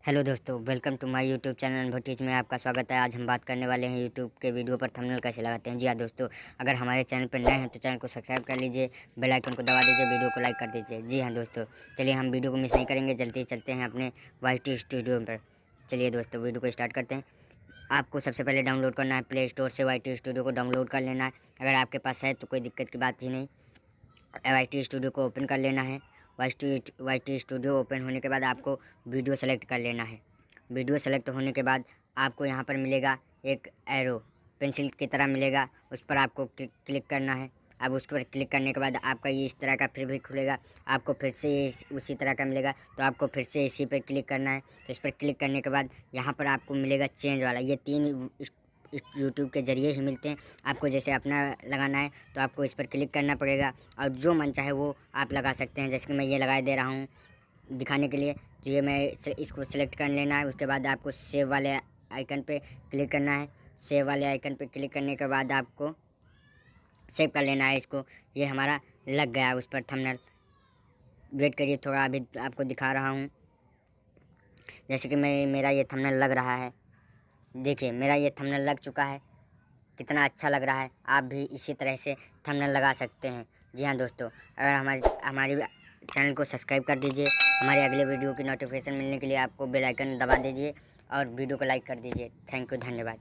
Hello दोस्तों, welcome to my YouTube channel Anubhav teach में आपका स्वागत है। आज हम बात करने वाले हैं यूट्यूब के वीडियो पर थंबनेल कैसे लगाते हैं। जी हाँ दोस्तों, अगर हमारे चैनल पर नए हैं तो चैनल को सब्सक्राइब कर लीजिए, बेल आइकन को दबा दीजिए, वीडियो को लाइक कर दीजिए। जी हाँ दोस्तों, चलिए हम वीडियो को मिस नहीं करेंगे, जल्दी चलते हैं अपने वाई स्टूडियो पर। चलिए दोस्तों, वीडियो को स्टार्ट करते हैं। आपको सबसे पहले डाउनलोड करना है प्ले स्टोर से वाई स्टूडियो को डाउनलोड कर लेना है। अगर आपके पास है तो कोई दिक्कत की बात ही नहीं। वाई स्टूडियो को ओपन कर लेना है। वाई स्टूडियो ओपन होने के बाद आपको वीडियो सेलेक्ट कर लेना है। वीडियो सेलेक्ट होने के बाद आपको यहाँ पर मिलेगा एक एरो, पेंसिल की तरह मिलेगा, उस पर आपको क्लिक करना है। अब उस पर क्लिक करने के बाद आपका ये इस तरह का फिर भी खुलेगा, आपको फिर से उसी तरह का मिलेगा, तो आपको फिर से इसी पर क्लिक करना है। तो इस पर क्लिक करने के बाद यहाँ पर आपको मिलेगा चेंज वाला। ये तीन यूट्यूब के ज़रिए ही मिलते हैं। आपको जैसे अपना लगाना है तो आपको इस पर क्लिक करना पड़ेगा और जो मन चाहे वो आप लगा सकते हैं। जैसे कि मैं ये लगा दे रहा हूँ दिखाने के लिए, तो ये मैं इसको सिलेक्ट कर लेना है। उसके बाद आपको सेव वाले आइकन पे क्लिक करना है। सेव वाले आइकन पे क्लिक करने के बाद आपको सेव कर लेना है इसको। ये हमारा लग गया उस पर थंबनेल। वेट करिए थोड़ा, अभी आपको दिखा रहा हूँ। जैसे कि मेरा ये थंबनेल लग रहा है, देखिए मेरा ये थंबनेल लग चुका है। कितना अच्छा लग रहा है। आप भी इसी तरह से थंबनेल लगा सकते हैं। जी हाँ दोस्तों, अगर हमारी चैनल को सब्सक्राइब कर दीजिए। हमारे अगले वीडियो की नोटिफिकेशन मिलने के लिए आपको बेल आइकन दबा दीजिए और वीडियो को लाइक कर दीजिए। थैंक यू, धन्यवाद।